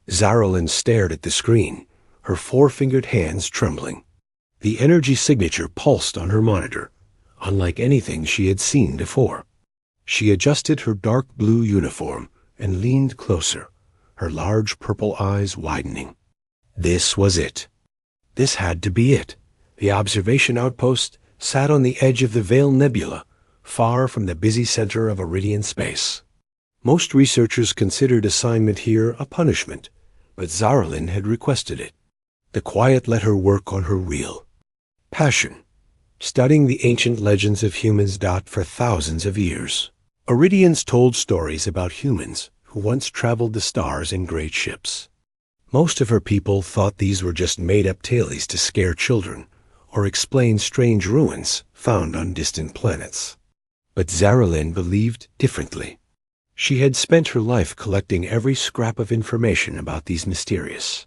Zaralyn stared at the screen, her four-fingered hands trembling. The energy signature pulsed on her monitor, unlike anything she had seen before. She adjusted her dark blue uniform and leaned closer, her large purple eyes widening. This was it. This had to be it. The observation outpost sat on the edge of the Veil Nebula, far from the busy center of Iridian space. Most researchers considered assignment here a punishment, but Zaralyn had requested it. The quiet let her work on her real passion, studying the ancient legends of humans. For thousands of years, Iridians told stories about humans who once traveled the stars in great ships. Most of her people thought these were just made-up tales to scare children or explain strange ruins found on distant planets. But Zaralyn believed differently. She had spent her life collecting every scrap of information about these mysterious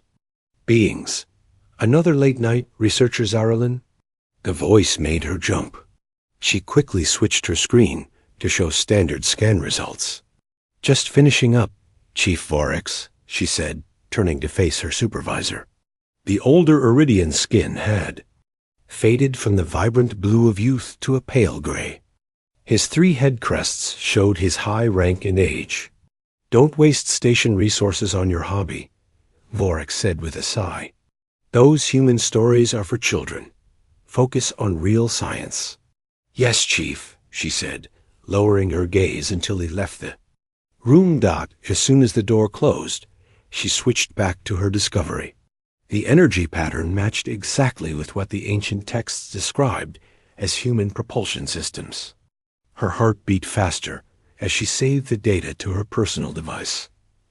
beings. Another late night, researcher Zaralyn? The voice made her jump. She quickly switched her screen to show standard scan results. Just finishing up, Chief Vorex, she said, turning to face her supervisor. The older Iridian skin had faded from the vibrant blue of youth to a pale gray. His 3 head crests showed his high rank and age. Don't waste station resources on your hobby, Vorex said with a sigh. Those human stories are for children. Focus on real science. Yes, Chief, she said, lowering her gaze until he left the room. As soon as the door closed, she switched back to her discovery. The energy pattern matched exactly with what the ancient texts described as human propulsion systems. Her heart beat faster as she saved the data to her personal device.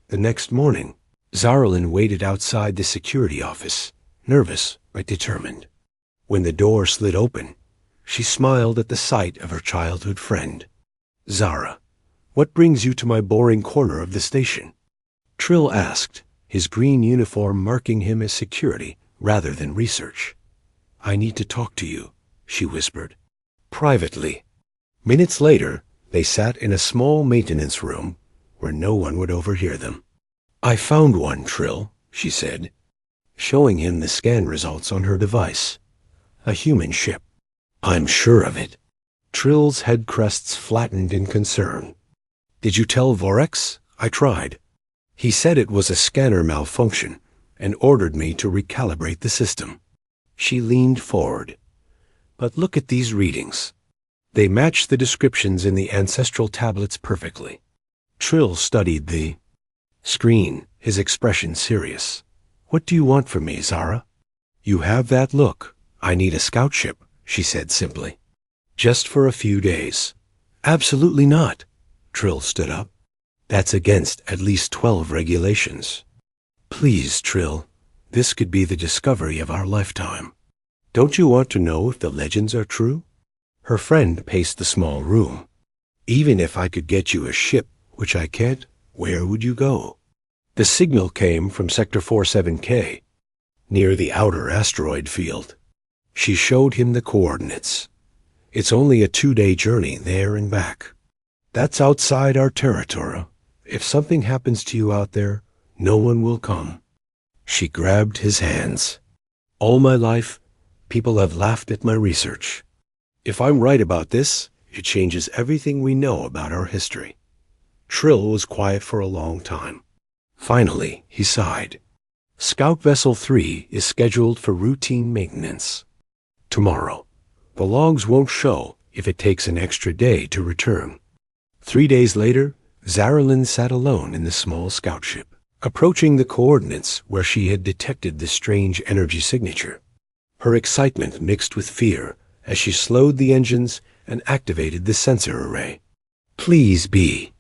The next morning, Zaralyn waited outside the security office, nervous but determined. When the door slid open, she smiled at the sight of her childhood friend. Zara, what brings you to my boring corner of the station? Trill asked, his green uniform marking him as security rather than research. I need to talk to you, she whispered. Privately. Minutes later, they sat in a small maintenance room where no one would overhear them. I found one, Trill, she said, showing him the scan results on her device. A human ship. I'm sure of it. Trill's head crests flattened in concern. Did you tell Vorex? I tried. He said it was a scanner malfunction and ordered me to recalibrate the system. She leaned forward. But look at these readings. They match the descriptions in the ancestral tablets perfectly. Trill studied the screen, his expression serious. What do you want from me, Zara? You have that look. I need a scout ship, she said simply. Just for a few days. Absolutely not. Trill stood up. That's against at least 12 regulations. Please, Trill, this could be the discovery of our lifetime. Don't you want to know if the legends are true? Her friend paced the small room. Even if I could get you a ship, which I can't, where would you go? The signal came from Sector 47K, near the outer asteroid field. She showed him the coordinates. It's only a 2-day journey there and back. That's outside our territory. If something happens to you out there, no one will come. She grabbed his hands. All my life, people have laughed at my research. If I'm right about this, it changes everything we know about our history. Trill was quiet for a long time. Finally, he sighed. Scout Vessel 3 is scheduled for routine maintenance tomorrow. The logs won't show if it takes an extra day to return. 3 days later, Zaralyn sat alone in the small scout ship, approaching the coordinates where she had detected the strange energy signature. Her excitement mixed with fear as she slowed the engines and activated the sensor array. Please be.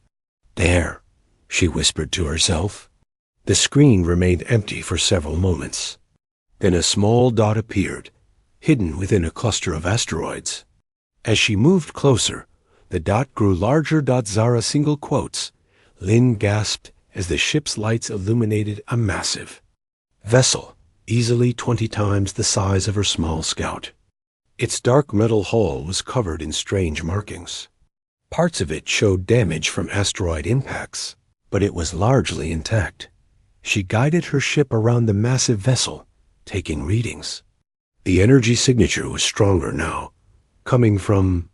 There, she whispered to herself. The screen remained empty for several moments. Then a small dot appeared, hidden within a cluster of asteroids. As she moved closer, the dot grew larger. Zara single quotes. Lynn gasped as the ship's lights illuminated a massive vessel, easily 20 times the size of her small scout. Its dark metal hull was covered in strange markings. Parts of it showed damage from asteroid impacts, but it was largely intact. She guided her ship around the massive vessel, taking readings. The energy signature was stronger now, coming from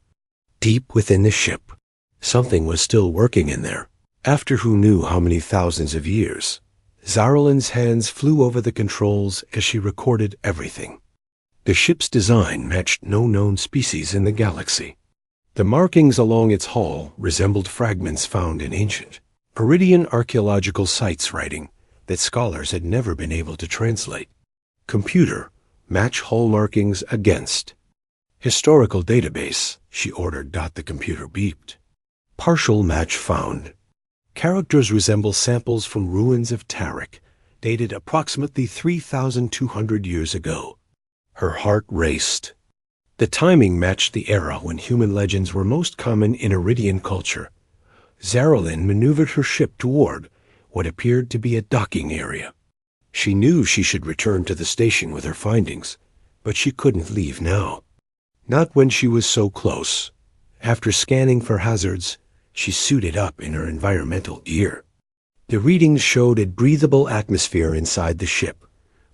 deep within the ship. Something was still working in there. After who knew how many thousands of years, Zaralin's hands flew over the controls as she recorded everything. The ship's design matched no known species in the galaxy. The markings along its hull resembled fragments found in ancient Iridian archaeological sites writing that scholars had never been able to translate. Computer, match hull markings against. Historical database, she ordered. The computer beeped. Partial match found. Characters resemble samples from ruins of Tarik, dated approximately 3,200 years ago. Her heart raced. The timing matched the era when human legends were most common in Iridian culture. Zaralin maneuvered her ship toward what appeared to be a docking area. She knew she should return to the station with her findings, but she couldn't leave now. Not when she was so close. After scanning for hazards, she suited up in her environmental gear. The readings showed a breathable atmosphere inside the ship,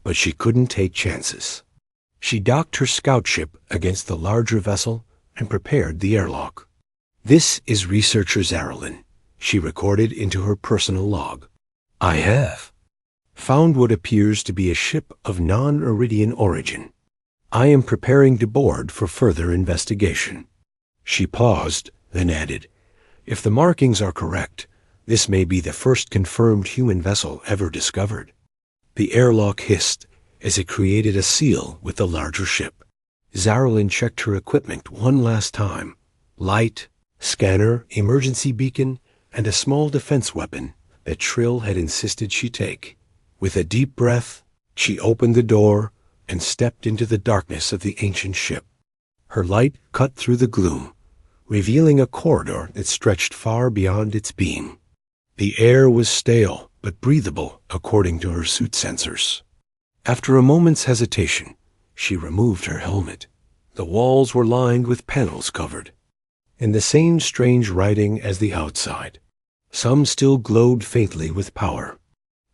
but she couldn't take chances. She docked her scout ship against the larger vessel and prepared the airlock. "This is Researcher Zaralin," she recorded into her personal log. "I have found what appears to be a ship of non-Iridian origin. I am preparing to board for further investigation." She paused, then added, "If the markings are correct, this may be the first confirmed human vessel ever discovered." The airlock hissed as it created a seal with the larger ship. Zaralin checked her equipment one last time. Light, scanner, emergency beacon, and a small defense weapon that Trill had insisted she take. With a deep breath, she opened the door and stepped into the darkness of the ancient ship. Her light cut through the gloom, revealing a corridor that stretched far beyond its beam. The air was stale but breathable according to her suit sensors. After a moment's hesitation, she removed her helmet. The walls were lined with panels covered in the same strange writing as the outside. Some still glowed faintly with power.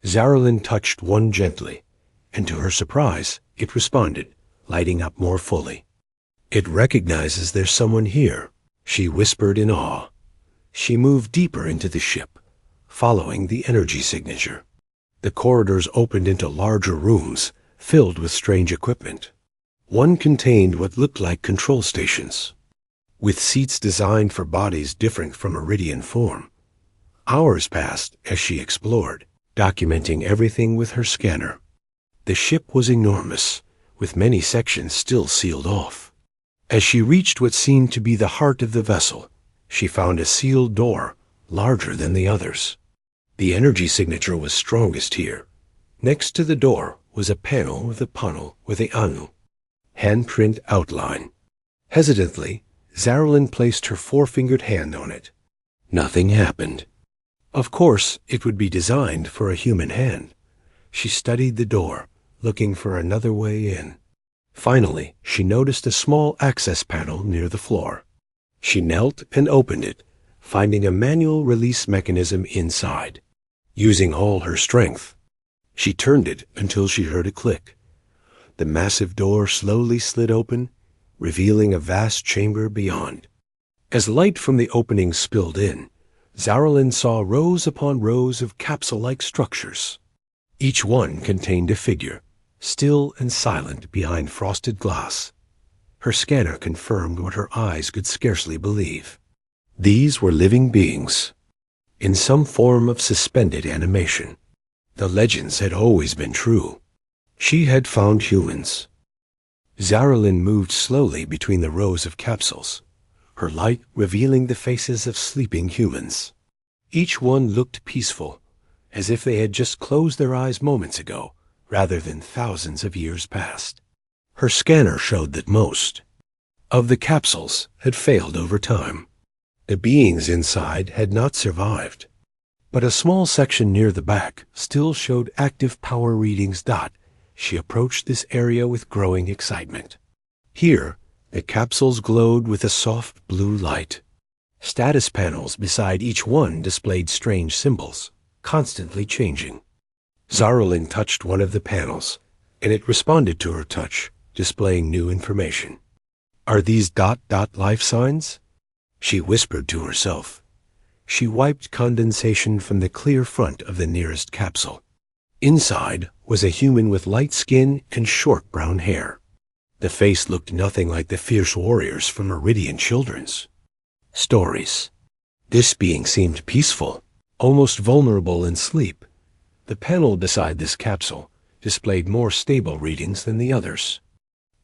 Zaralin touched one gently, and to her surprise, it responded, lighting up more fully. "It recognizes there's someone here," she whispered in awe. She moved deeper into the ship, following the energy signature. The corridors opened into larger rooms filled with strange equipment. One contained what looked like control stations, with seats designed for bodies different from Iridian form. Hours passed as she explored, documenting everything with her scanner. The ship was enormous, with many sections still sealed off. As she reached what seemed to be the heart of the vessel, she found a sealed door larger than the others. The energy signature was strongest here. Next to the door was a panel with a anu, handprint outline. Hesitantly, Zaralin placed her four-fingered hand on it. Nothing happened. Of course, it would be designed for a human hand. She studied the door, looking for another way in. Finally, she noticed a small access panel near the floor. She knelt and opened it, finding a manual release mechanism inside. Using all her strength, she turned it until she heard a click. The massive door slowly slid open, revealing a vast chamber beyond. As light from the opening spilled in, Zaralin saw rows upon rows of capsule-like structures. Each one contained a figure, still and silent behind frosted glass. Her scanner confirmed what her eyes could scarcely believe. These were living beings, in some form of suspended animation. The legends had always been true. She had found humans. Zaralin moved slowly between the rows of capsules, her light revealing the faces of sleeping humans. Each one looked peaceful, as if they had just closed their eyes moments ago, rather than thousands of years past. Her scanner showed that most of the capsules had failed over time. The beings inside had not survived, but a small section near the back still showed active power readings. She approached this area with growing excitement. Here, the capsules glowed with a soft blue light. Status panels beside each one displayed strange symbols, constantly changing. Zarlin touched one of the panels, and it responded to her touch, displaying new information. Are these ... life signs? She whispered to herself. She wiped condensation from the clear front of the nearest capsule. Inside was a human with light skin and short brown hair. The face looked nothing like the fierce warriors from Meridian Children's Stories. This being seemed peaceful, almost vulnerable in sleep. The panel beside this capsule displayed more stable readings than the others.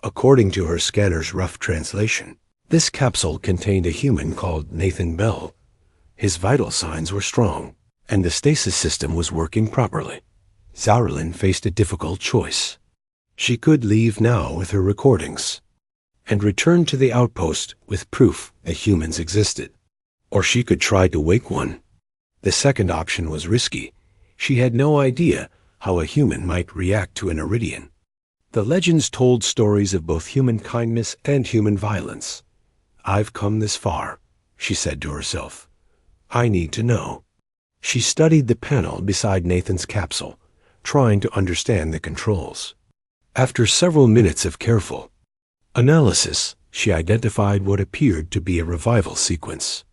According to her scanner's rough translation, this capsule contained a human called Nathan Bell. His vital signs were strong, and the stasis system was working properly. Zarlin faced a difficult choice. She could leave now with her recordings and return to the outpost with proof that humans existed. Or she could try to wake one. The second option was risky. She had no idea how a human might react to an Iridian. The legends told stories of both human kindness and human violence. I've come this far, she said to herself. I need to know. She studied the panel beside Nathan's capsule, trying to understand the controls. After several minutes of careful analysis, she identified what appeared to be a revival sequence.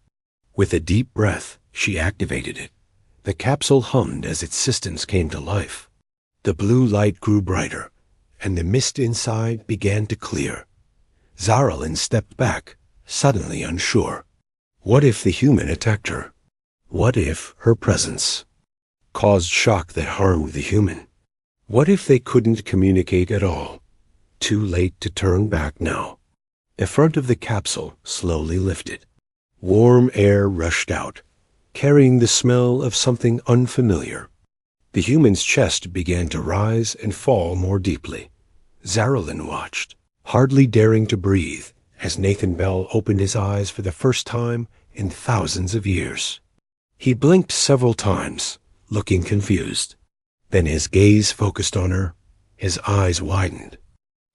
With a deep breath, she activated it. The capsule hummed as its systems came to life. The blue light grew brighter, and the mist inside began to clear. Zarlin stepped back, suddenly unsure. What if the human attacked her? What if her presence caused shock that harmed the human? What if they couldn't communicate at all? Too late to turn back now. The front of the capsule slowly lifted. Warm air rushed out, carrying the smell of something unfamiliar. The human's chest began to rise and fall more deeply. Zarlin watched, hardly daring to breathe, as Nathan Bell opened his eyes for the first time in thousands of years. He blinked several times, looking confused. Then his gaze focused on her. His eyes widened.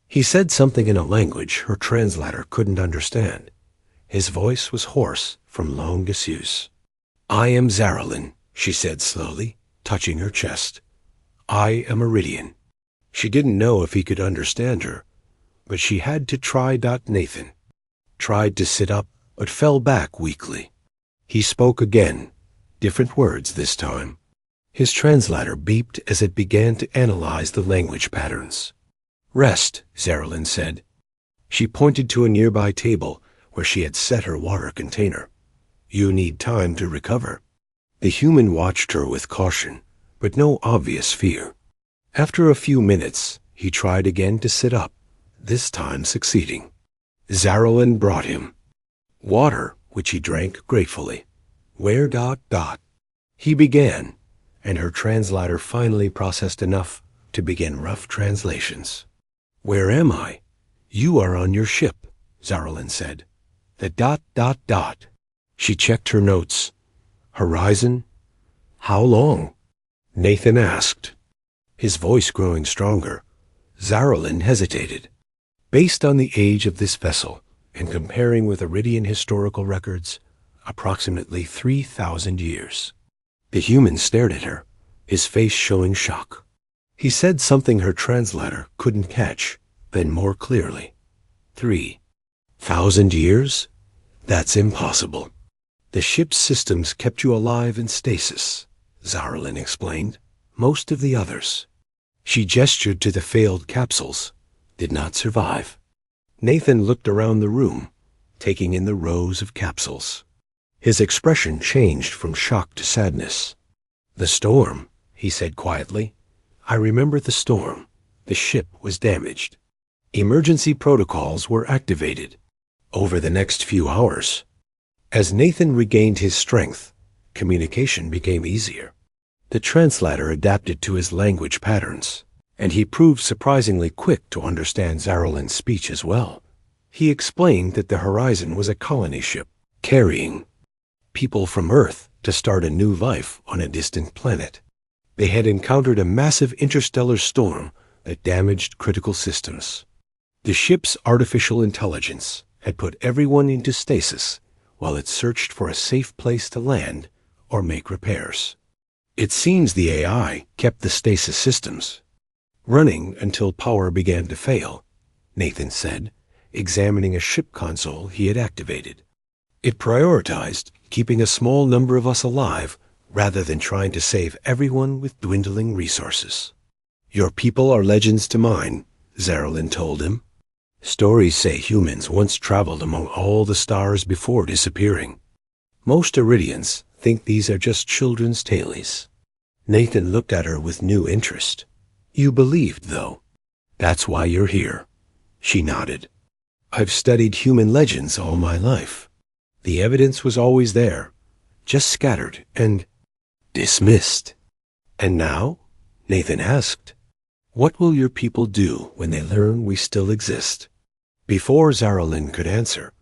He said something in a language her translator couldn't understand. His voice was hoarse from long disuse. I am Zarlin, she said slowly, touching her chest. I am Iridian. She didn't know if he could understand her, but she had to try. Nathan tried to sit up, but fell back weakly. He spoke again, different words this time. His translator beeped as it began to analyze the language patterns. Rest, Zarlin said. She pointed to a nearby table where she had set her water container. You need time to recover. The human watched her with caution, but no obvious fear. After a few minutes, he tried again to sit up, this time succeeding. Zarlin brought him water, which he drank gratefully. Where ... He began, and her translator finally processed enough to begin rough translations. Where am I? You are on your ship, Zarlin said. The ... She checked her notes. Horizon? How long? Nathan asked, his voice growing stronger. Zarlin hesitated. Based on the age of this vessel, and comparing with Iridian historical records, approximately 3,000 years. The human stared at her, his face showing shock. He said something her translator couldn't catch, then more clearly. 3,000 years? That's impossible. The ship's systems kept you alive in stasis, Zarlin explained. Most of the others. She gestured to the failed capsules, did not survive. Nathan looked around the room, taking in the rows of capsules. His expression changed from shock to sadness. The storm, he said quietly. I remember the storm. The ship was damaged. Emergency protocols were activated. Over the next few hours, as Nathan regained his strength, communication became easier. The translator adapted to his language patterns, and he proved surprisingly quick to understand Zarlin's speech as well. He explained that the Horizon was a colony ship, carrying people from Earth to start a new life on a distant planet. They had encountered a massive interstellar storm that damaged critical systems. The ship's artificial intelligence had put everyone into stasis while it searched for a safe place to land or make repairs. It seems the AI kept the stasis systems running until power began to fail, Nathan said, examining a ship console he had activated. It prioritized keeping a small number of us alive rather than trying to save everyone with dwindling resources. Your people are legends to mine, Zarelin told him. Stories say humans once traveled among all the stars before disappearing. Most Iridians think these are just children's tales. Nathan looked at her with new interest. You believed, though. That's why you're here. She nodded. I've studied human legends all my life. The evidence was always there, just scattered and dismissed. And now? Nathan asked. What will your people do when they learn we still exist? Before Zarelin could answer,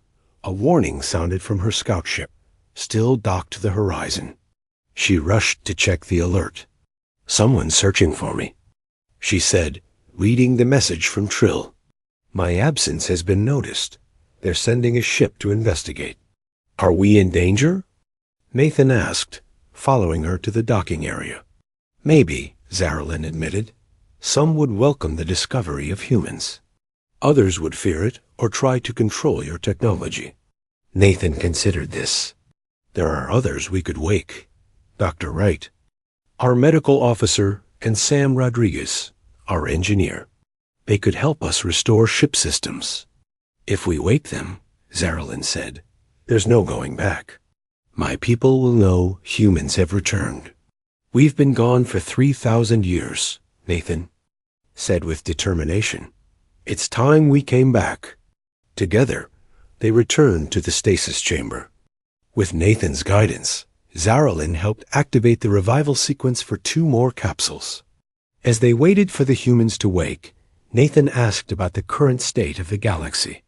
a warning sounded from her scout ship, still docked to the horizon. She rushed to check the alert. Someone's searching for me, she said, reading the message from Trill. My absence has been noticed. They're sending a ship to investigate. Are we in danger? Nathan asked, following her to the docking area. Maybe, Zarelin admitted. Some would welcome the discovery of humans. Others would fear it or try to control your technology. Nathan considered this. There are others we could wake. Dr. Wright, our medical officer, and Sam Rodriguez, our engineer. They could help us restore ship systems. If we wake them, Zarelin said, there's no going back. My people will know humans have returned. We've been gone for 3,000 years, Nathan said with determination. It's time we came back. Together, they returned to the stasis chamber. With Nathan's guidance, Zarelin helped activate the revival sequence for 2 more capsules. As they waited for the humans to wake, Nathan asked about the current state of the galaxy.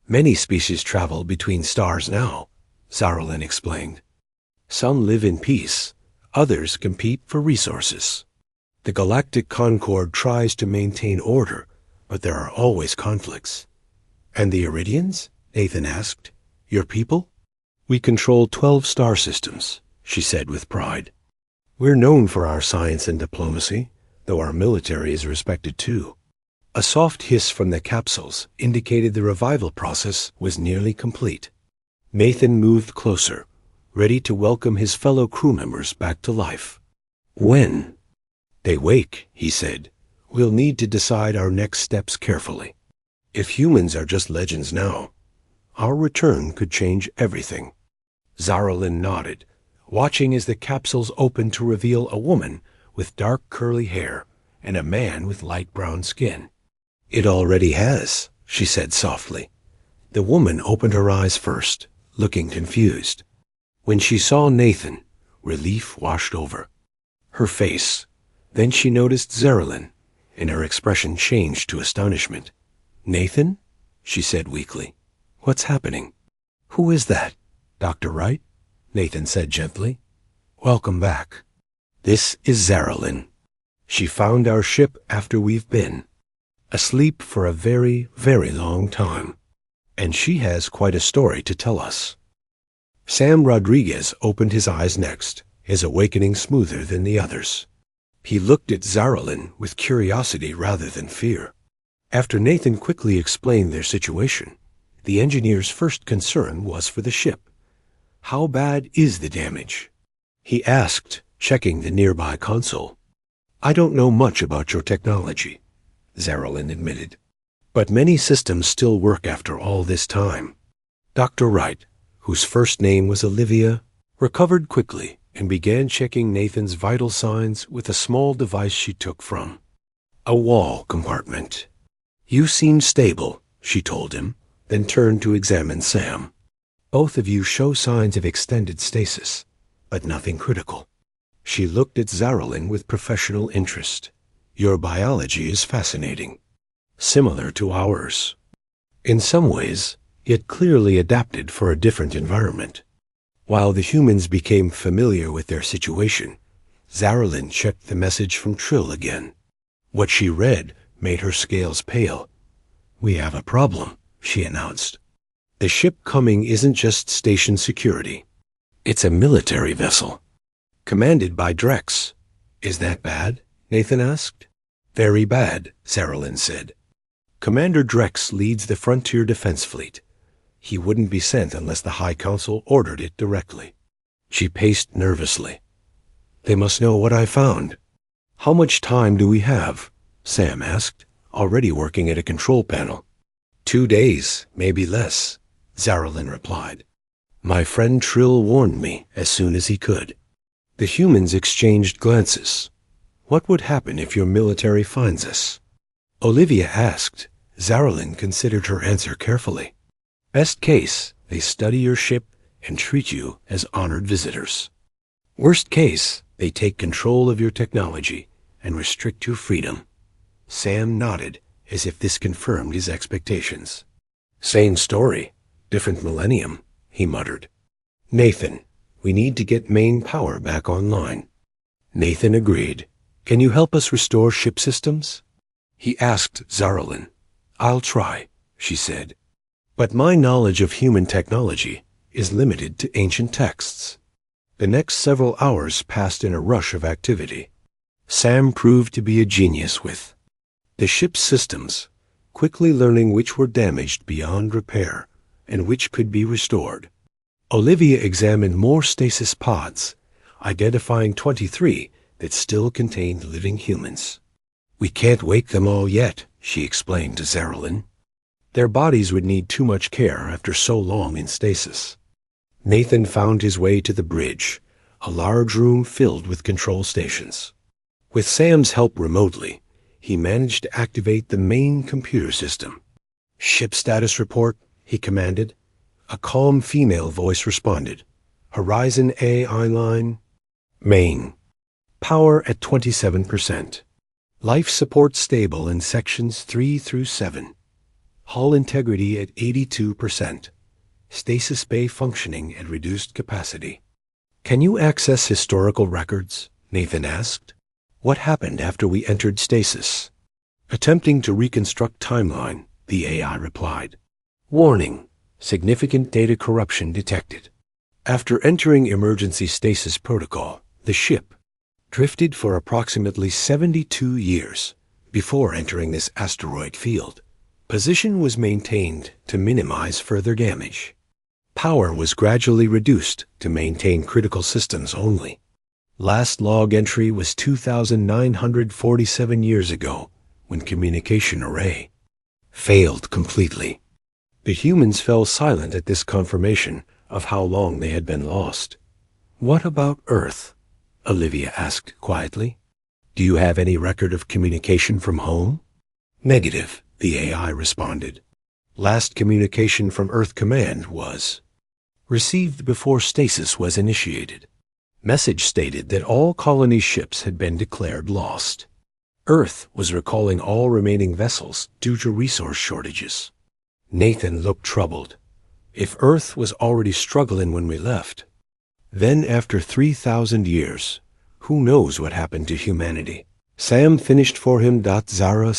Many species travel between stars now, Zarelin explained. Some live in peace, others compete for resources. The Galactic Concord tries to maintain order, but there are always conflicts. And the Iridians? Nathan asked. Your people? We control 12 star systems, she said with pride. We're known for our science and diplomacy, though our military is respected too. A soft hiss from the capsules indicated the revival process was nearly complete. Nathan moved closer, ready to welcome his fellow crew members back to life. When they wake, he said, we'll need to decide our next steps carefully. If humans are just legends now, our return could change everything. Zarelin nodded, watching as the capsules opened to reveal a woman with dark curly hair and a man with light brown skin. It already has, she said softly. The woman opened her eyes first, looking confused. When she saw Nathan, relief washed over her face. Then she noticed Zarelin, and her expression changed to astonishment. Nathan? She said weakly. What's happening? Who is that? Dr. Wright? Nathan said gently. Welcome back. This is Zarelin. She found our ship after we've been asleep for a very, very long time. And she has quite a story to tell us. Sam Rodriguez opened his eyes next, his awakening smoother than the others. He looked at Zarelin with curiosity rather than fear. After Nathan quickly explained their situation, the engineer's first concern was for the ship. How bad is the damage? He asked, checking the nearby console. I don't know much about your technology, Zarelin admitted. But many systems still work after all this time. Dr. Wright, whose first name was Olivia, recovered quickly and began checking Nathan's vital signs with a small device she took from a wall compartment. You seem stable, she told him, then turned to examine Sam. Both of you show signs of extended stasis, but nothing critical. She looked at Zarelin with professional interest. Your biology is fascinating. Similar to ours. In some ways, yet clearly adapted for a different environment. While the humans became familiar with their situation, Zarelin checked the message from Trill again. What she read made her scales pale. We have a problem, she announced. The ship coming isn't just station security. It's a military vessel. commanded by Drex. Is that bad? Nathan asked. Very bad, Zaralyn said. Commander Drex leads the Frontier Defense Fleet. He wouldn't be sent unless the High Council ordered it directly. She paced nervously. They must know what I found. How much time do we have? Sam asked, already working at a control panel. 2 days, maybe less, Zaralyn replied. My friend Trill warned me as soon as he could. The humans exchanged glances. What would happen if your military finds us? Olivia asked. Zaralyn considered her answer carefully. Best case, they study your ship and treat you as honored visitors. Worst case, they take control of your technology and restrict your freedom. Sam nodded, as if this confirmed his expectations. Same story, different millennium, he muttered. Nathan, we need to get main power back online. Nathan agreed. Can you help us restore ship systems? He asked Zaralyn. I'll try, she said. But my knowledge of human technology is limited to ancient texts. The next several hours passed in a rush of activity. Sam proved to be a genius with the ship's systems, quickly learning which were damaged beyond repair and which could be restored. Olivia examined more stasis pods, identifying 23 that still contained living humans. We can't wake them all yet, she explained to Zaralyn. Their bodies would need too much care after so long in stasis. Nathan found his way to the bridge, a large room filled with control stations. With Sam's help remotely, he managed to activate the main computer system. Ship status report, he commanded. A calm female voice responded. Horizon AI line. Main. Power at 27%. Life support stable in sections 3 through 7. Hull integrity at 82%. Stasis bay functioning at reduced capacity. Can you access historical records? Nathan asked. What happened after we entered stasis? Attempting to reconstruct timeline, the AI replied. Warning. Significant data corruption detected. After entering emergency stasis protocol, the ship drifted for approximately 72 years before entering this asteroid field. Position was maintained to minimize further damage. Power was gradually reduced to maintain critical systems only. Last log entry was 2,947 years ago, when communication array failed completely. The humans fell silent at this confirmation of how long they had been lost. What about Earth? Olivia asked quietly. Do you have any record of communication from home? Negative, the AI responded. Last communication from Earth Command was received before stasis was initiated. Message stated that all colony ships had been declared lost. Earth was recalling all remaining vessels due to resource shortages. Nathan looked troubled. If Earth was already struggling when we left, then after 3,000 years, who knows what happened to humanity? Sam finished for him. Zara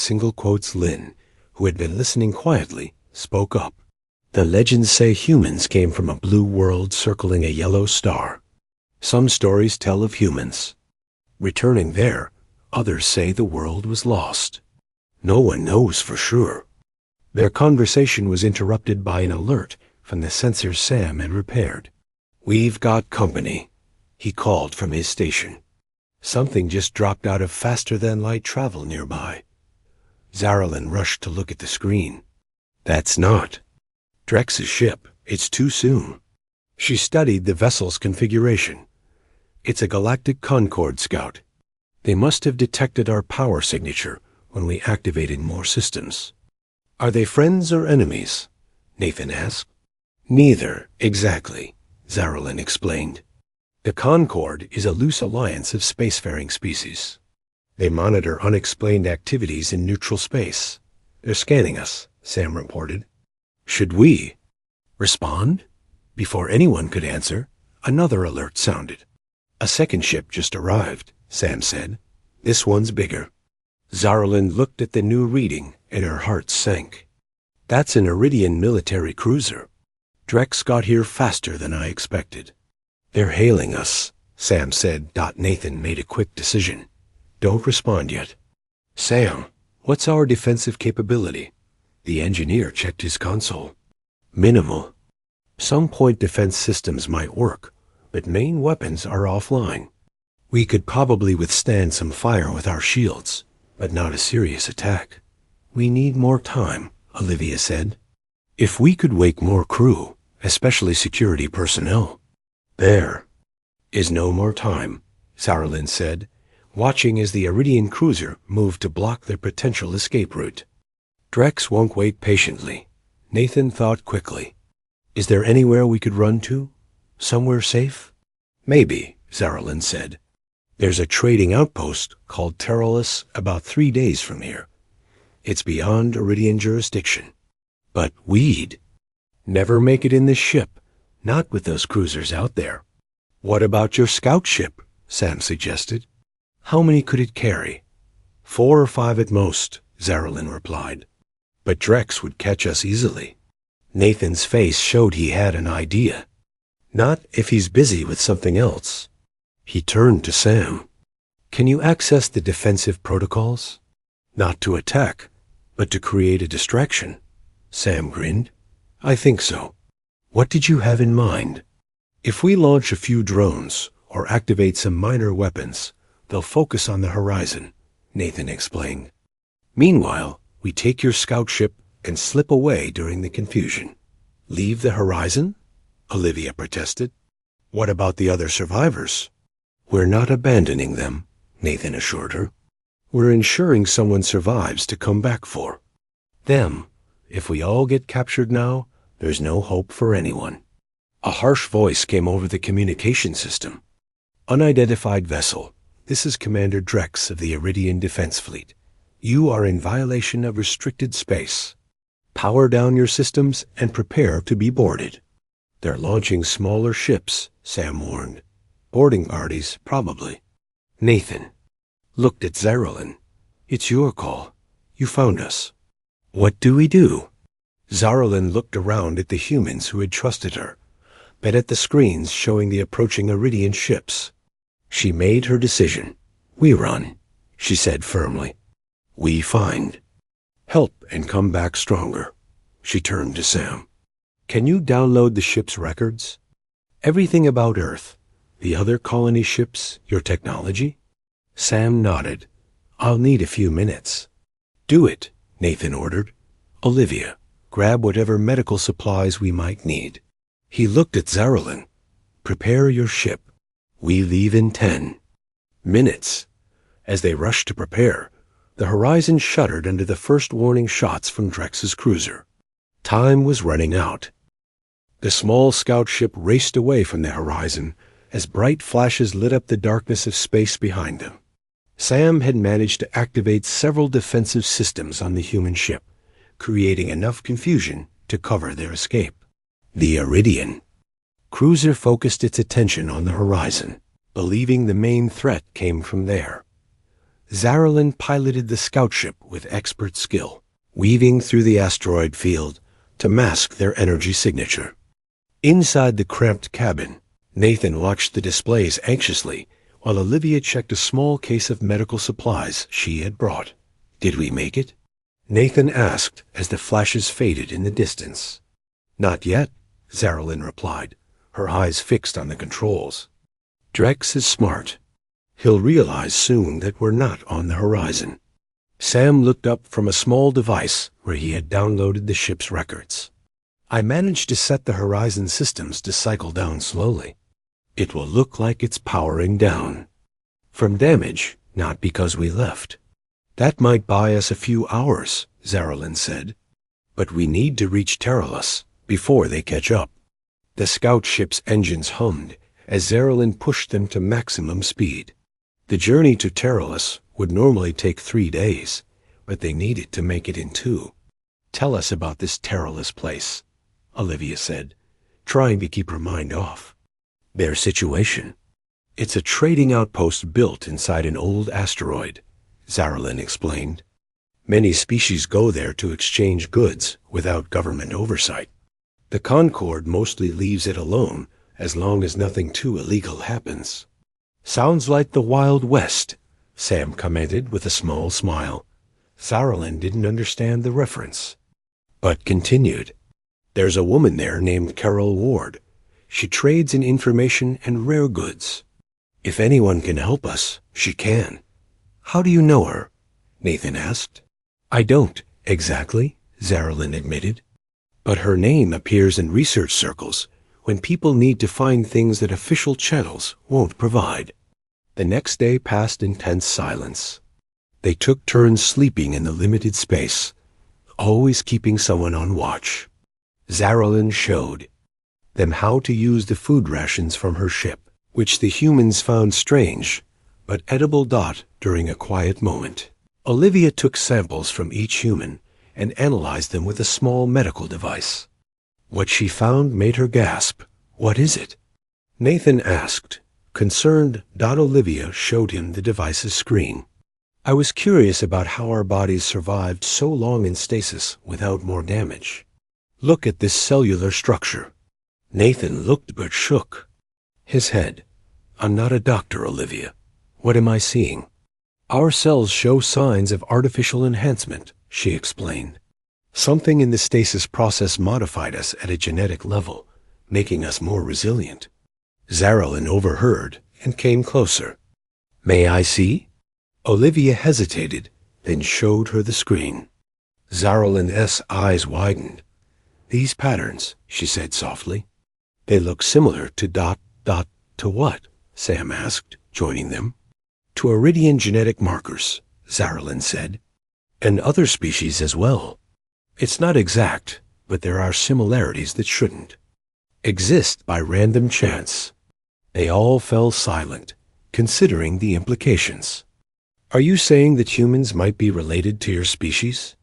Lynn, who had been listening quietly, spoke up. The legends say humans came from a blue world circling a yellow star. Some stories tell of humans returning there. Others say the world was lost. No one knows for sure. Their conversation was interrupted by an alert from the sensors Sam had repaired. We've got company, he called from his station. Something just dropped out of faster-than-light travel nearby. Zaralyn rushed to look at the screen. That's not Drex's ship. It's too soon. She studied the vessel's configuration. It's a Galactic Concord Scout. They must have detected our power signature when we activated more systems. Are they friends or enemies? Nathan asked. Neither, exactly, Zaralyn explained. The Concord is a loose alliance of spacefaring species. They monitor unexplained activities in neutral space. They're scanning us, Sam reported. Should we respond? Before anyone could answer, another alert sounded. A second ship just arrived, Sam said. This one's bigger. Zaralyn looked at the new reading, and her heart sank. That's an Iridian military cruiser. Drex got here faster than I expected. They're hailing us, Sam said. Nathan made a quick decision. Don't respond yet. Sam, what's our defensive capability? The engineer checked his console. Minimal. Some point defense systems might work, but main weapons are offline. We could probably withstand some fire with our shields, but not a serious attack. We need more time, Olivia said. If we could wake more crew, especially security personnel. There is no more time, Zaralyn said, watching as the Iridian cruiser moved to block their potential escape route. Drex won't wait patiently. Nathan thought quickly. Is there anywhere we could run to? Somewhere safe? Maybe, Zaralyn said. There's a trading outpost called Terralus about 3 days from here. It's beyond Iridian jurisdiction. But we'd never make it in this ship, not with those cruisers out there. What about your scout ship? Sam suggested. How many could it carry? 4 or 5 at most, Zaralyn replied. But Drex would catch us easily. Nathan's face showed he had an idea. Not if he's busy with something else. He turned to Sam. Can you access the defensive protocols? Not to attack, but to create a distraction. Sam grinned. I think so. What did you have in mind? If we launch a few drones or activate some minor weapons, they'll focus on the horizon, Nathan explained. Meanwhile, we take your scout ship and slip away during the confusion. Leave the horizon? Olivia protested. What about the other survivors? We're not abandoning them, Nathan assured her. We're ensuring someone survives to come back for. Them. If we all get captured now, there's no hope for anyone. A harsh voice came over the communication system. Unidentified vessel. This is Commander Drex of the Iridian Defense Fleet. You are in violation of restricted space. Power down your systems and prepare to be boarded. They're launching smaller ships, Sam warned. Boarding parties, probably. Nathan looked at Zaralyn. It's your call. You found us. What do we do? Zaralyn looked around at the humans who had trusted her, but at the screens showing the approaching Iridian ships. She made her decision. We run, she said firmly. We find. Help and come back stronger. She turned to Sam. Can you download the ship's records? Everything about Earth, the other colony ships, your technology? Sam nodded. I'll need a few minutes. Do it, Nathan ordered. Olivia, grab whatever medical supplies we might need. He looked at Zaralyn. Prepare your ship. We leave in 10 minutes. As they rushed to prepare, the horizon shuddered under the first warning shots from Drex's cruiser. Time was running out. The small scout ship raced away from the horizon as bright flashes lit up the darkness of space behind them. Sam had managed to activate several defensive systems on the human ship, creating enough confusion to cover their escape. The Iridian cruiser focused its attention on the horizon, believing the main threat came from there. Zaralyn piloted the scout ship with expert skill, weaving through the asteroid field to mask their energy signature. Inside the cramped cabin, Nathan watched the displays anxiously while Olivia checked a small case of medical supplies she had brought. Did we make it? Nathan asked as the flashes faded in the distance. Not yet, Zaralyn replied, her eyes fixed on the controls. Drex is smart. He'll realize soon that we're not on the horizon. Sam looked up from a small device where he had downloaded the ship's records. I managed to set the horizon systems to cycle down slowly. It will look like it's powering down. From damage, not because we left. That might buy us a few hours, Zaralyn said. But we need to reach Terralus before they catch up. The scout ship's engines hummed as Zaralyn pushed them to maximum speed. The journey to Terralus would normally take 3 days, but they needed to make it in 2. Tell us about this Terralus place, Olivia said, trying to keep her mind off. Their situation. It's a trading outpost built inside an old asteroid, Zaralyn explained. Many species go there to exchange goods without government oversight. The Concord mostly leaves it alone as long as nothing too illegal happens. Sounds like the Wild West, Sam commented with a small smile. Zaralyn didn't understand the reference, but continued. There's a woman there named Carol Ward. She trades in information and rare goods. If anyone can help us, she can. How do you know her? Nathan asked. I don't, exactly, Zaralyn admitted. But her name appears in research circles when people need to find things that official channels won't provide. The next day passed in tense silence. They took turns sleeping in the limited space, always keeping someone on watch. Zaralyn showed them how to use the food rations from her ship, which the humans found strange, but edible. During a quiet moment, Olivia took samples from each human and analyzed them with a small medical device. What she found made her gasp. What is it? Nathan asked. Concerned, Olivia showed him the device's screen. I was curious about how our bodies survived so long in stasis without more damage. Look at this cellular structure. Nathan looked but shook his head. I'm not a doctor, Olivia. What am I seeing? Our cells show signs of artificial enhancement, she explained. Something in the stasis process modified us at a genetic level, making us more resilient. Zaralyn overheard and came closer. May I see? Olivia hesitated, then showed her the screen. Zaralyn's eyes widened. These patterns, she said softly. They look similar to to what? Sam asked, joining them. To Iridian genetic markers, Zaralyn said. And other species as well. It's not exact, but there are similarities that shouldn't exist by random chance. They all fell silent, considering the implications. Are you saying that humans might be related to your species?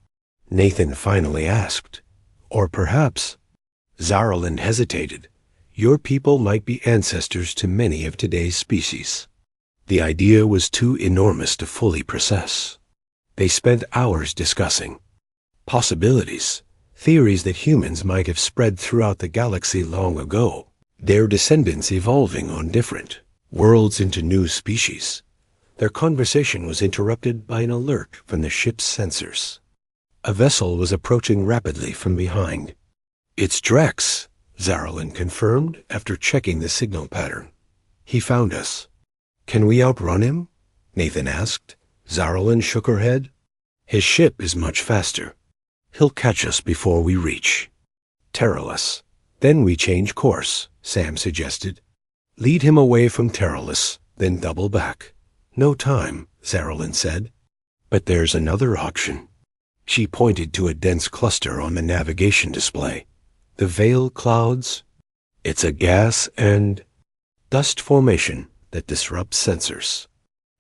Nathan finally asked. Or perhaps, Zaralyn hesitated, your people might be ancestors to many of today's species. The idea was too enormous to fully process. They spent hours discussing possibilities, theories that humans might have spread throughout the galaxy long ago, their descendants evolving on different worlds into new species. Their conversation was interrupted by an alert from the ship's sensors. A vessel was approaching rapidly from behind. It's Drex, Zaralyn confirmed after checking the signal pattern. He found us. Can we outrun him? Nathan asked. Zaralyn shook her head. His ship is much faster. He'll catch us before we reach Terralus. Then we change course, Sam suggested. Lead him away from Terralus, then double back. No time, Zaralyn said. But there's another option. She pointed to a dense cluster on the navigation display. The veil clouds. It's a gas and dust formation that disrupts sensors.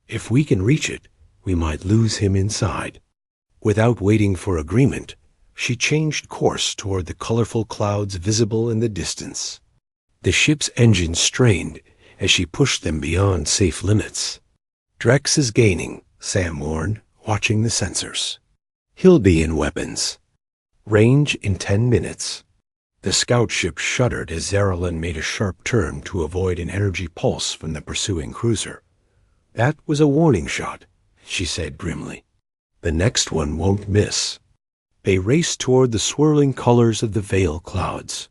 If we can reach it, we might lose him inside. Without waiting for agreement, she changed course toward the colorful clouds visible in the distance. The ship's engines strained as she pushed them beyond safe limits. Drex is gaining, Sam warned, watching the sensors. He'll be in weapons range in 10 minutes. The scout ship shuddered as Zaralyn made a sharp turn to avoid an energy pulse from the pursuing cruiser. That was a warning shot, she said grimly. The next one won't miss. They raced toward the swirling colors of the veil clouds.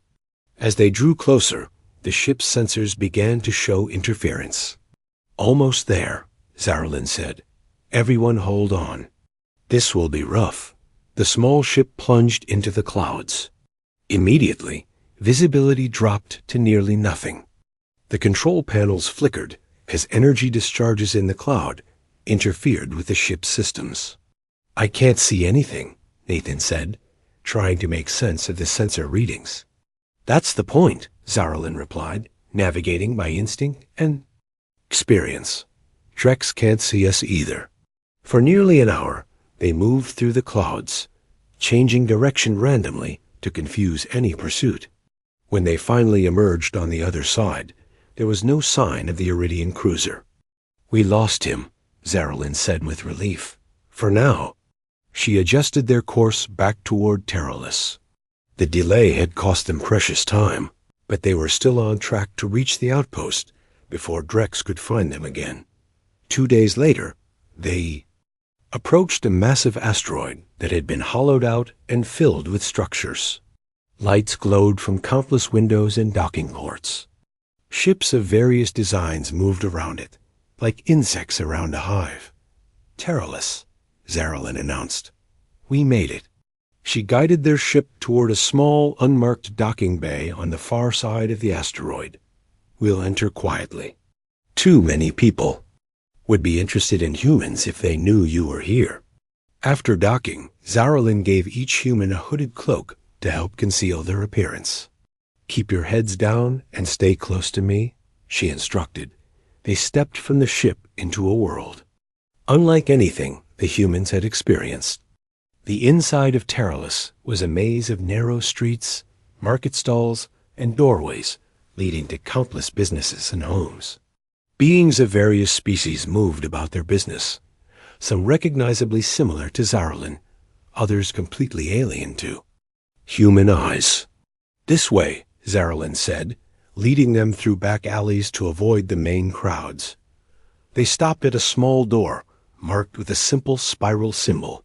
As they drew closer, the ship's sensors began to show interference. Almost there, Zaralyn said. Everyone hold on. This will be rough. The small ship plunged into the clouds. Immediately, visibility dropped to nearly nothing. The control panels flickered as energy discharges in the cloud interfered with the ship's systems. I can't see anything, Nathan said, trying to make sense of the sensor readings. That's the point, Zaralyn replied, navigating by instinct and experience. Drex can't see us either. For nearly an hour, they moved through the clouds, changing direction randomly to confuse any pursuit. When they finally emerged on the other side, there was no sign of the Iridian cruiser. We lost him, Zaralyn said with relief. For now. She adjusted their course back toward Terralus. The delay had cost them precious time, but they were still on track to reach the outpost before Drex could find them again. 2 days later, they approached a massive asteroid that had been hollowed out and filled with structures. Lights glowed from countless windows and docking ports. Ships of various designs moved around it, like insects around a hive. "Terralus," Zaralyn announced. "We made it." She guided their ship toward a small, unmarked docking bay on the far side of the asteroid. "We'll enter quietly. Too many people would be interested in humans if they knew you were here." After docking, Zaralyn gave each human a hooded cloak to help conceal their appearance. "Keep your heads down and stay close to me," she instructed. They stepped from the ship into a world unlike anything the humans had experienced. The inside of Terralus was a maze of narrow streets, market stalls, and doorways leading to countless businesses and homes. Beings of various species moved about their business, some recognizably similar to Zaralyn, others completely alien to human eyes. "This way," Zaralyn said, leading them through back alleys to avoid the main crowds. They stopped at a small door, marked with a simple spiral symbol.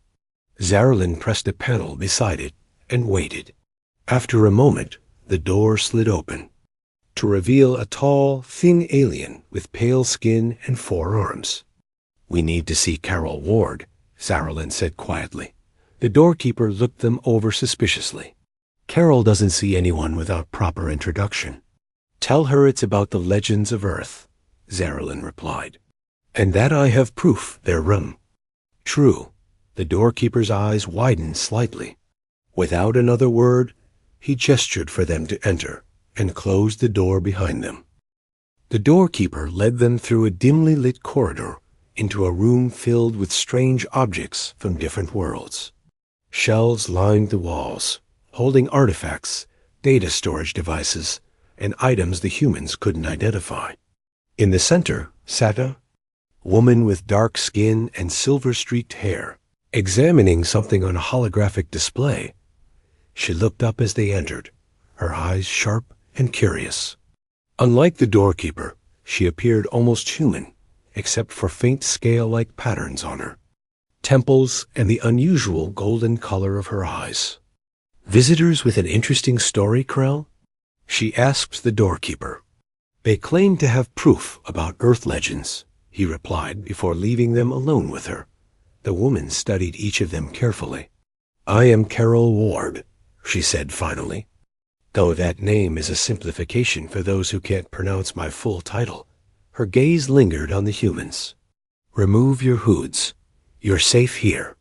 Zaralyn pressed a panel beside it and waited. After a moment, the door slid open to reveal a tall, thin alien with pale skin and 4 arms. "We need to see Carol Ward," Zaralyn said quietly. The doorkeeper looked them over suspiciously. "Carol doesn't see anyone without proper introduction." "Tell her it's about the legends of Earth," Zaralyn replied. "And that I have proof they're rum." "True." The doorkeeper's eyes widened slightly. Without another word, he gestured for them to enter and closed the door behind them. The doorkeeper led them through a dimly lit corridor into a room filled with strange objects from different worlds. Shelves lined the walls, holding artifacts, data storage devices, and items the humans couldn't identify. In the center sat a woman with dark skin and silver-streaked hair, examining something on a holographic display. She looked up as they entered, her eyes sharp and curious. Unlike the doorkeeper, she appeared almost human, except for faint scale-like patterns on her temples and the unusual golden color of her eyes. "Visitors with an interesting story, Krell?" she asked the doorkeeper. "They claim to have proof about Earth legends," he replied before leaving them alone with her. The woman studied each of them carefully. "I am Carol Ward," she said finally. "Though that name is a simplification for those who can't pronounce my full title." Her gaze lingered on the humans. "Remove your hoods. You're safe here."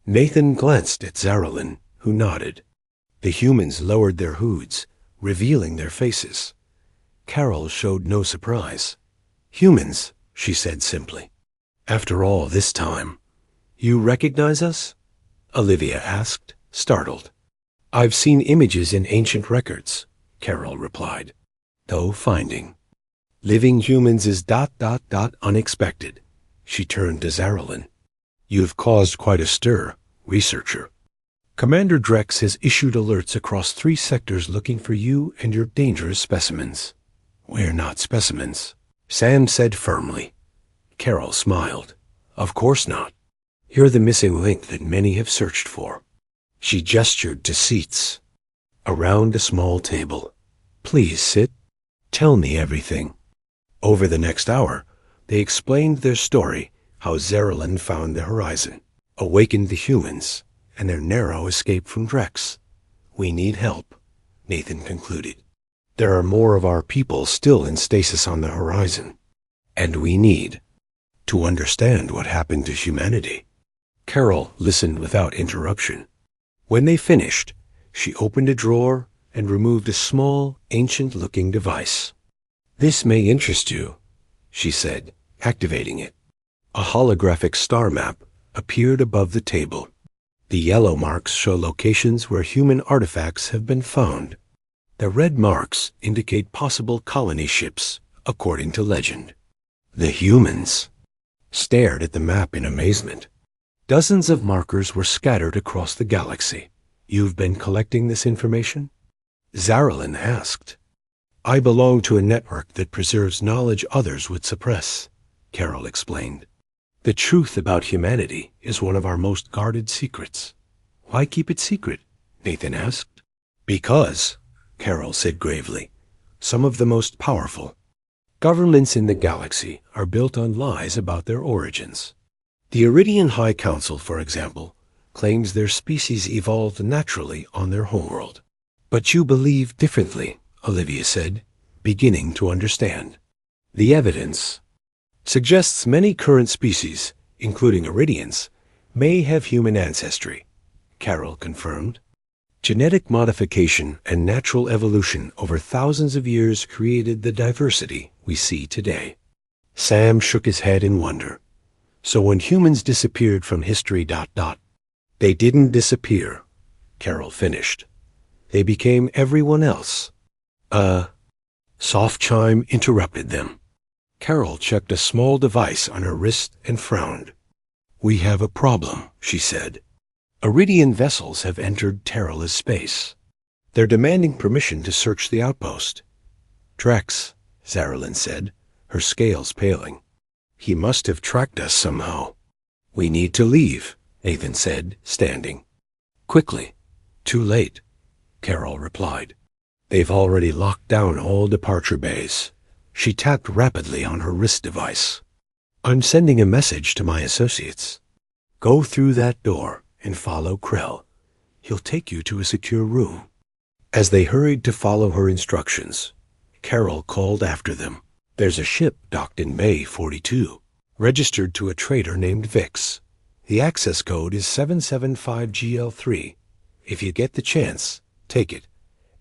Nathan glanced at Zaralyn, who nodded. The humans lowered their hoods, revealing their faces. Carol showed no surprise. "Humans," she said simply. "After all this time, you recognize us?" Olivia asked, startled. "I've seen images in ancient records," Carol replied. "Though finding living humans is ... unexpected." She turned to Zaralyn. "You've caused quite a stir, researcher. Commander Drex has issued alerts across 3 sectors looking for you and your dangerous specimens." "We're not specimens," Sam said firmly. Carol smiled. "Of course not. You're the missing link that many have searched for." She gestured to seats around a small table. "Please sit. Tell me everything." Over the next hour, they explained their story, how Zaralyn found the horizon, awakened the humans, and their narrow escape from Drex. "We need help," Nathan concluded. "There are more of our people still in stasis on the horizon, and we need to understand what happened to humanity." Carol listened without interruption. When they finished, she opened a drawer and removed a small, ancient-looking device. "This may interest you," she said, activating it. A holographic star map appeared above the table. The yellow marks show locations where human artifacts have been found. The red marks indicate possible colony ships, according to legend. The humans stared at the map in amazement. Dozens of markers were scattered across the galaxy. "You've been collecting this information?" Zaralyn asked. I belong to a network that preserves knowledge others would suppress, Carol explained. The truth about humanity is one of our most guarded secrets. Why keep it secret? Nathan asked. Because, Carol said gravely, some of the most powerful governments in the galaxy are built on lies about their origins. The Iridian High Council, for example, claims their species evolved naturally on their homeworld. But you believe differently, Olivia said, beginning to understand. The evidence suggests many current species, including Iridians, may have human ancestry, Carol confirmed. Genetic modification and natural evolution over thousands of years created the diversity we see today. Sam shook his head in wonder. So when humans disappeared from history... They didn't disappear, Carol finished. They became everyone else. Soft chime interrupted them. Carol checked a small device on her wrist and frowned. We have a problem, she said. Iridian vessels have entered Terrala's space. They're demanding permission to search the outpost. Drex, Zaralyn said, her scales paling. He must have tracked us somehow. We need to leave, Nathan said, standing. Quickly. Too late, Carol replied. They've already locked down all departure bays. She tapped rapidly on her wrist device. I'm sending a message to my associates. Go through that door and follow Krell. He'll take you to a secure room. As they hurried to follow her instructions, Carol called after them. There's a ship docked in Bay 42, registered to a trader named Vix. The access code is 775GL3. If you get the chance, take it.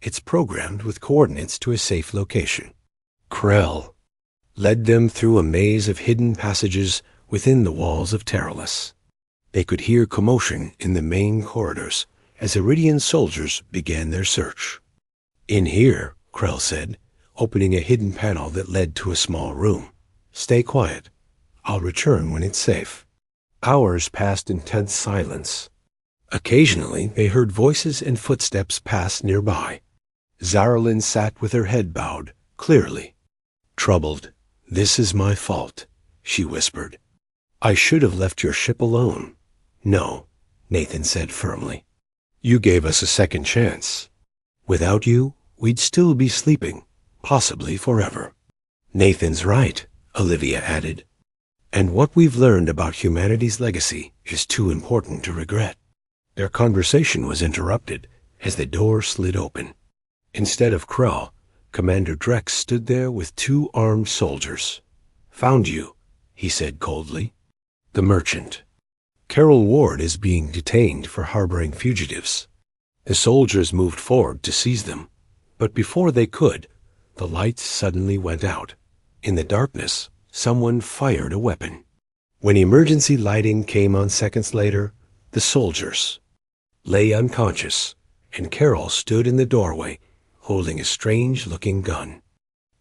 It's programmed with coordinates to a safe location. Krell led them through a maze of hidden passages within the walls of Terralis. They could hear commotion in the main corridors as Iridian soldiers began their search. In here, Krell said, opening a hidden panel that led to a small room. Stay quiet. I'll return when it's safe. Hours passed in tense silence. Occasionally, they heard voices and footsteps pass nearby. Zaralyn sat with her head bowed, clearly. Troubled. This is my fault, she whispered. I should have left your ship alone. No, Nathan said firmly. You gave us a second chance. Without you, we'd still be sleeping, possibly forever. Nathan's right, Olivia added. And what we've learned about humanity's legacy is too important to regret. Their conversation was interrupted as the door slid open. Instead of Krell, Commander Drex stood there with 2 armed soldiers. Found you, he said coldly. The merchant. Carol Ward is being detained for harboring fugitives. The soldiers moved forward to seize them, but before they could, the lights suddenly went out. In the darkness, someone fired a weapon. When emergency lighting came on seconds later, the soldiers lay unconscious, and Carol stood in the doorway, holding a strange-looking gun.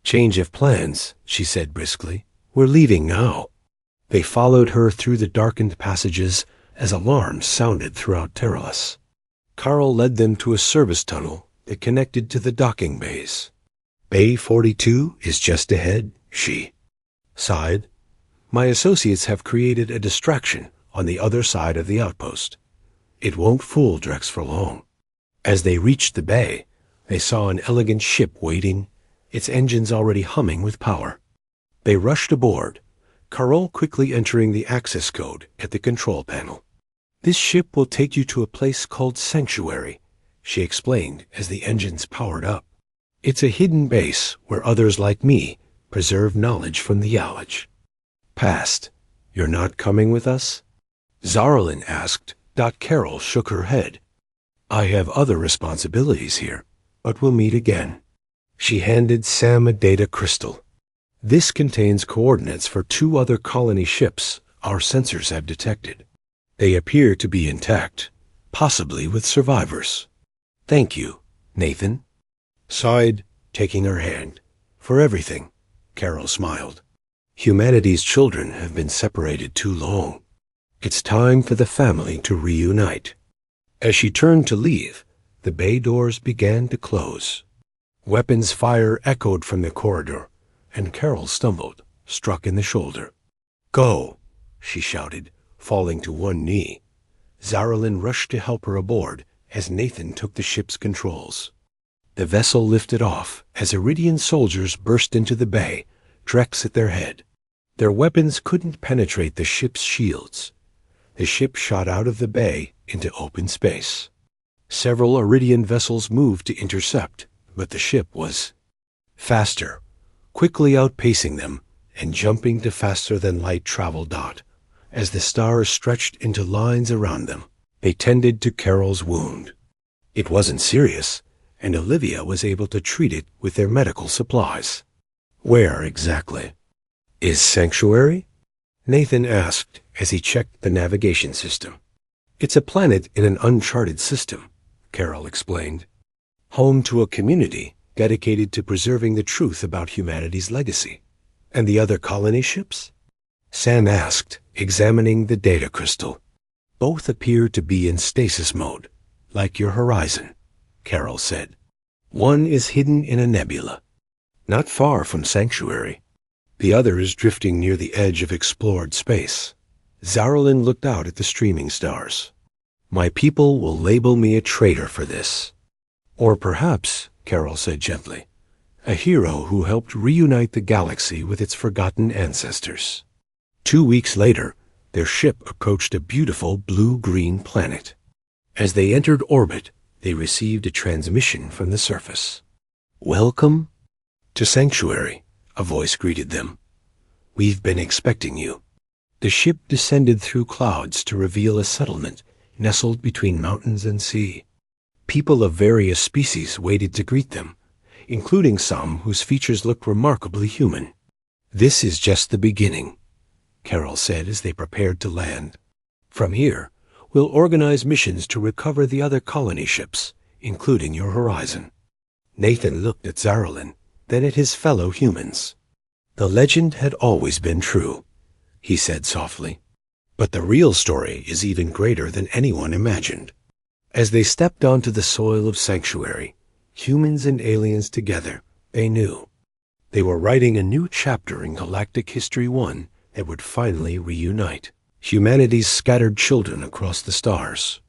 Change of plans, she said briskly. We're leaving now. They followed her through the darkened passages as alarms sounded throughout Terralis. Carl led them to a service tunnel that connected to the docking bays. Bay 42 is just ahead, she sighed. My associates have created a distraction on the other side of the outpost. It won't fool Drex for long. As they reached the bay, they saw an elegant ship waiting, its engines already humming with power. They rushed aboard, Carol quickly entering the access code at the control panel. This ship will take you to a place called Sanctuary, she explained as the engines powered up. It's a hidden base where others like me preserve knowledge from the Yalaj. Past. You're not coming with us? Zaralyn asked. Carol shook her head. I have other responsibilities here, but we'll meet again. She handed Sam a data crystal. This contains coordinates for 2 other colony ships our sensors have detected. They appear to be intact, possibly with survivors. Thank you, Nathan. Sighed, taking her hand. For everything, Carol smiled. Humanity's children have been separated too long. It's time for the family to reunite. As she turned to leave, the bay doors began to close. Weapons fire echoed from the corridor, and Carol stumbled, struck in the shoulder. "Go!" she shouted, falling to one knee. Zaralyn rushed to help her aboard as Nathan took the ship's controls. The vessel lifted off as Iridian soldiers burst into the bay, Drex at their head. Their weapons couldn't penetrate the ship's shields. The ship shot out of the bay into open space. Several Iridian vessels moved to intercept, but the ship was faster, quickly outpacing them and jumping to faster-than-light travel dot. As the stars stretched into lines around them, they tended to Carol's wound. It wasn't serious, and Olivia was able to treat it with their medical supplies. "Where exactly?" "Is Sanctuary?" Nathan asked as he checked the navigation system. "It's a planet in an uncharted system," Carol explained. "Home to a community dedicated to preserving the truth about humanity's legacy." "And the other colony ships?" San asked, examining the data crystal. "Both appear to be in stasis mode, like your horizon," Carol said. "One is hidden in a nebula, not far from Sanctuary. The other is drifting near the edge of explored space." Zaralyn looked out at the streaming stars. "My people will label me a traitor for this. Or perhaps," Carol said gently, "a hero who helped reunite the galaxy with its forgotten ancestors." 2 weeks later, their ship approached a beautiful blue-green planet. As they entered orbit, they received a transmission from the surface. "Welcome to Sanctuary," a voice greeted them. "We've been expecting you." The ship descended through clouds to reveal a settlement nestled between mountains and sea. People of various species waited to greet them, including some whose features looked remarkably human. "This is just the beginning," Carol said as they prepared to land. "From here, we'll organize missions to recover the other colony ships, including your horizon." Nathan looked at Zaralyn, then at his fellow humans. "The legend had always been true," he said softly. "But the real story is even greater than anyone imagined." As they stepped onto the soil of Sanctuary, humans and aliens together, they knew they were writing a new chapter in Galactic History 1 that would finally reunite humanity's scattered children across the stars.